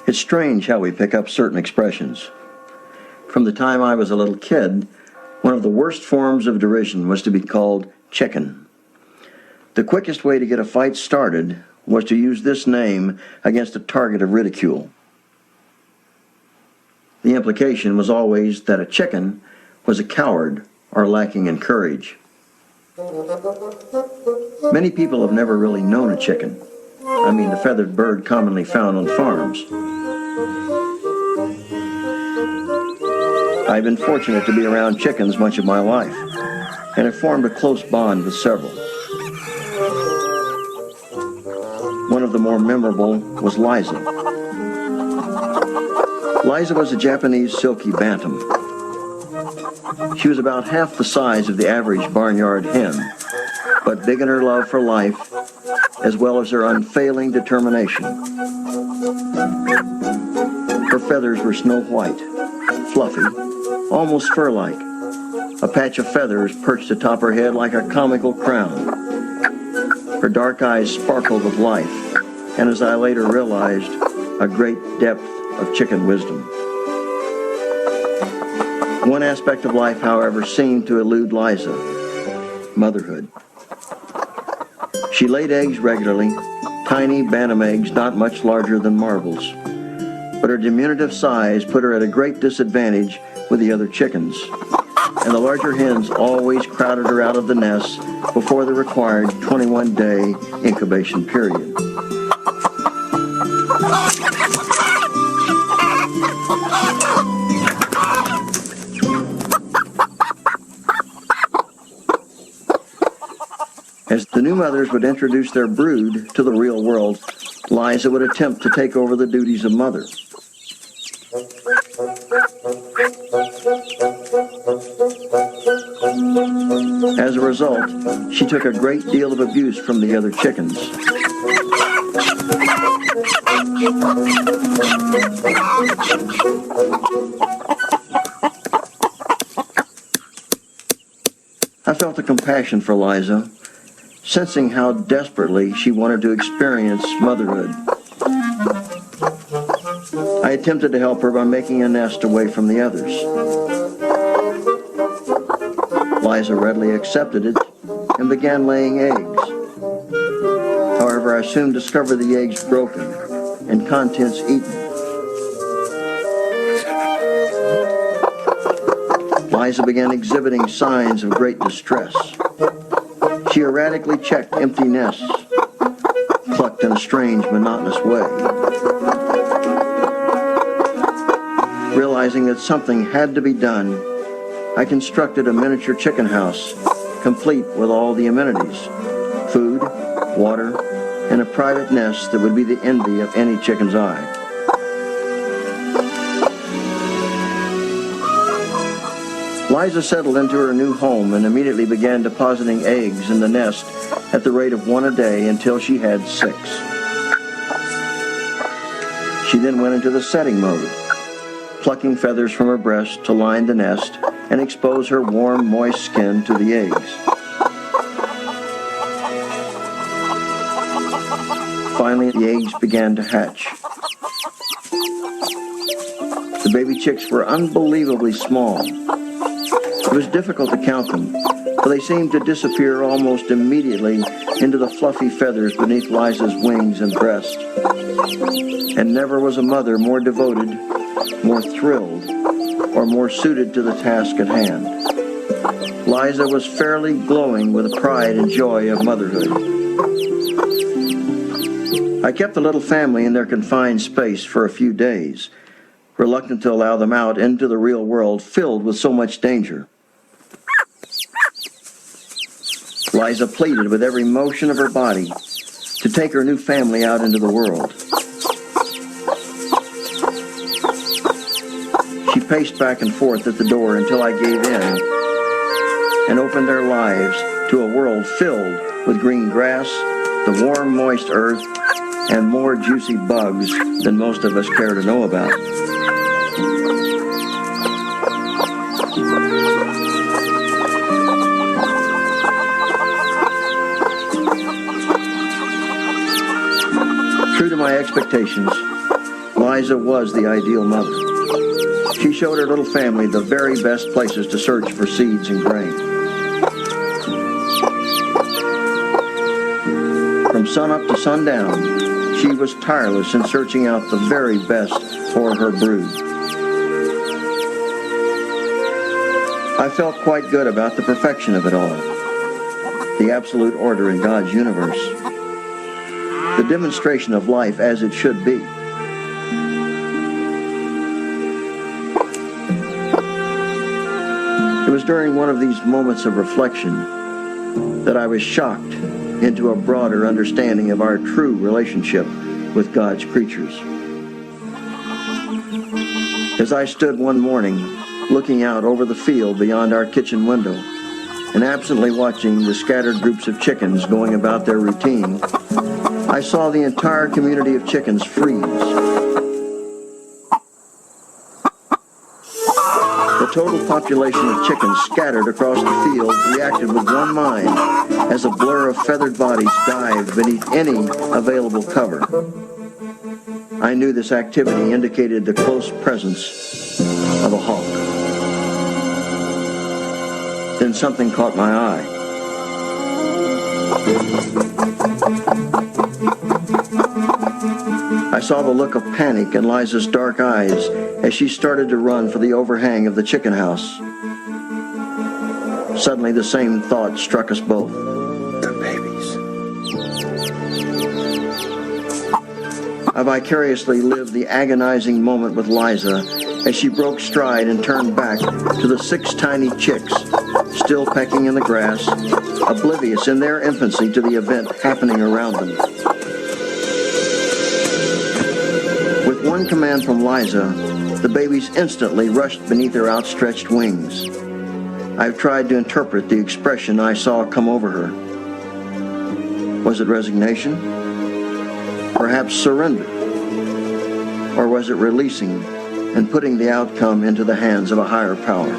It's strange how we pick up certain expressions. From the time I was a little kid, one of the worst forms of derision was to be called chicken. The quickest way to get a fight started was to use this name against a target of ridicule. The implication was always that a chicken was a coward or lacking in courage. Many people have never really known a chicken. I mean the feathered bird commonly found on farms. I've been fortunate to be around chickens much of my life, and have formed a close bond with several. One of the more memorable was Liza. Liza was a Japanese silky bantam. She was about half the size of the average barnyard hen, but big in her love for life, as well as her unfailing determination. Her feathers were snow white, fluffy, almost fur-like. A patch of feathers perched atop her head like a comical crown. Her dark eyes sparkled with life, and as I later realized, a great depth of chicken wisdom. One aspect of life, however, seemed to elude Liza: motherhood. She laid eggs regularly, tiny bantam eggs not much larger than marbles. But her diminutive size put her at a great disadvantage with the other chickens, and the larger hens always crowded her out of the nest before the required 21-day incubation period. As the new mothers would introduce their brood to the real world, Liza would attempt to take over the duties of mother. As a result, she took a great deal of abuse from the other chickens. I felt a compassion for Liza, sensing how desperately she wanted to experience motherhood. I attempted to help her by making a nest away from the others. Liza readily accepted it and began laying eggs. However, I soon discovered the eggs broken and contents eaten. Liza began exhibiting signs of great distress. She erratically checked empty nests, clucked in a strange, monotonous way. Realizing that something had to be done, I constructed a miniature chicken house, complete with all the amenities: food, water, and a private nest that would be the envy of any chicken's eye. Liza settled into her new home and immediately began depositing eggs in the nest at the rate of 1 a day until she had 6. She then went into the setting mode, plucking feathers from her breast to line the nest and expose her warm, moist skin to the eggs. Finally, the eggs began to hatch. The baby chicks were unbelievably small. It was difficult to count them, for they seemed to disappear almost immediately into the fluffy feathers beneath Liza's wings and breast. And never was a mother more devoted, more thrilled, or more suited to the task at hand. Liza was fairly glowing with the pride and joy of motherhood. I kept the little family in their confined space for a few days, reluctant to allow them out into the real world filled with so much danger. Liza pleaded with every motion of her body to take her new family out into the world. She paced back and forth at the door until I gave in and opened their lives to a world filled with green grass, the warm, moist earth, and more juicy bugs than most of us care to know about. True to my expectations, Liza was the ideal mother. She showed her little family the very best places to search for seeds and grain. From sunup to sundown, she was tireless in searching out the very best for her brood. I felt quite good about the perfection of it all, the absolute order in God's universe, the demonstration of life as it should be. It was during one of these moments of reflection that I was shocked into a broader understanding of our true relationship with God's creatures. As I stood one morning looking out over the field beyond our kitchen window and absently watching the scattered groups of chickens going about their routine, I saw the entire community of chickens freeze. The total population of chickens scattered across the field reacted with one mind as a blur of feathered bodies dived beneath any available cover. I knew this activity indicated the close presence of a hawk. Then something caught my eye. I saw the look of panic in Liza's dark eyes as she started to run for the overhang of the chicken house. Suddenly, the same thought struck us both. They're babies. I vicariously lived the agonizing moment with Liza as she broke stride and turned back to the 6 tiny chicks, still pecking in the grass, oblivious in their infancy to the event happening around them. With one command from Liza, the babies instantly rushed beneath her outstretched wings. I've tried to interpret the expression I saw come over her. Was it resignation? Perhaps surrender? Or was it releasing and putting the outcome into the hands of a higher power?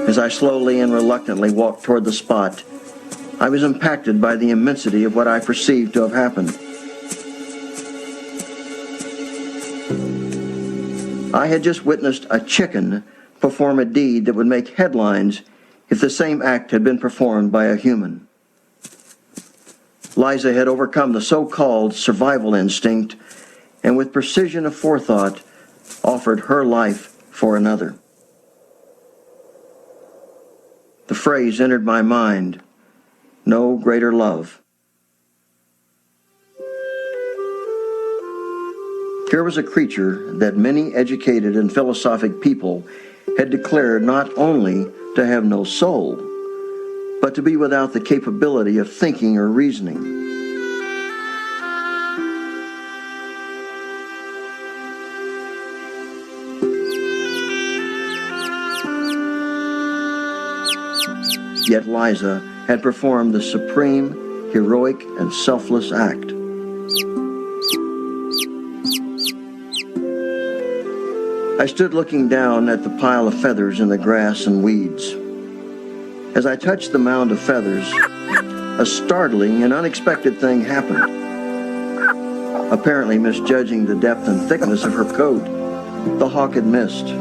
As I slowly and reluctantly walked toward the spot, I was impacted by the immensity of what I perceived to have happened. I had just witnessed a chicken perform a deed that would make headlines if the same act had been performed by a human. Liza had overcome the so-called survival instinct and with precision of forethought offered her life for another. The phrase entered my mind, no greater love. Here was a creature that many educated and philosophic people had declared not only to have no soul, but to be without the capability of thinking or reasoning. Yet Liza had performed the supreme, heroic, and selfless act. I stood looking down at the pile of feathers in the grass and weeds. As I touched the mound of feathers, a startling and unexpected thing happened. Apparently misjudging the depth and thickness of her coat, the hawk had missed.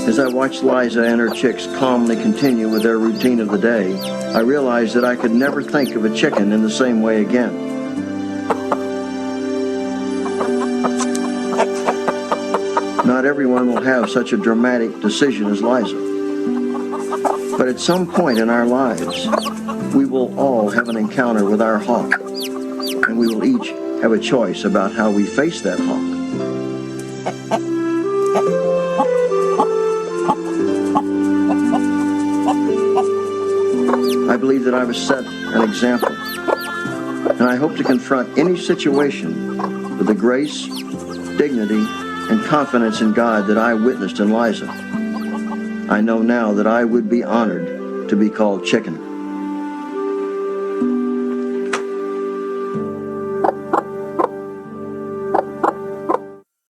As I watched Liza and her chicks calmly continue with their routine of the day, I realized that I could never think of a chicken in the same way again. Not everyone will have such a dramatic decision as Liza. But at some point in our lives, we will all have an encounter with our hawk, and we will each have a choice about how we face that hawk. I believe that I was set an example, and I hope to confront any situation with the grace, dignity, and confidence in God that I witnessed in Liza. I know now that I would be honored to be called Chicken.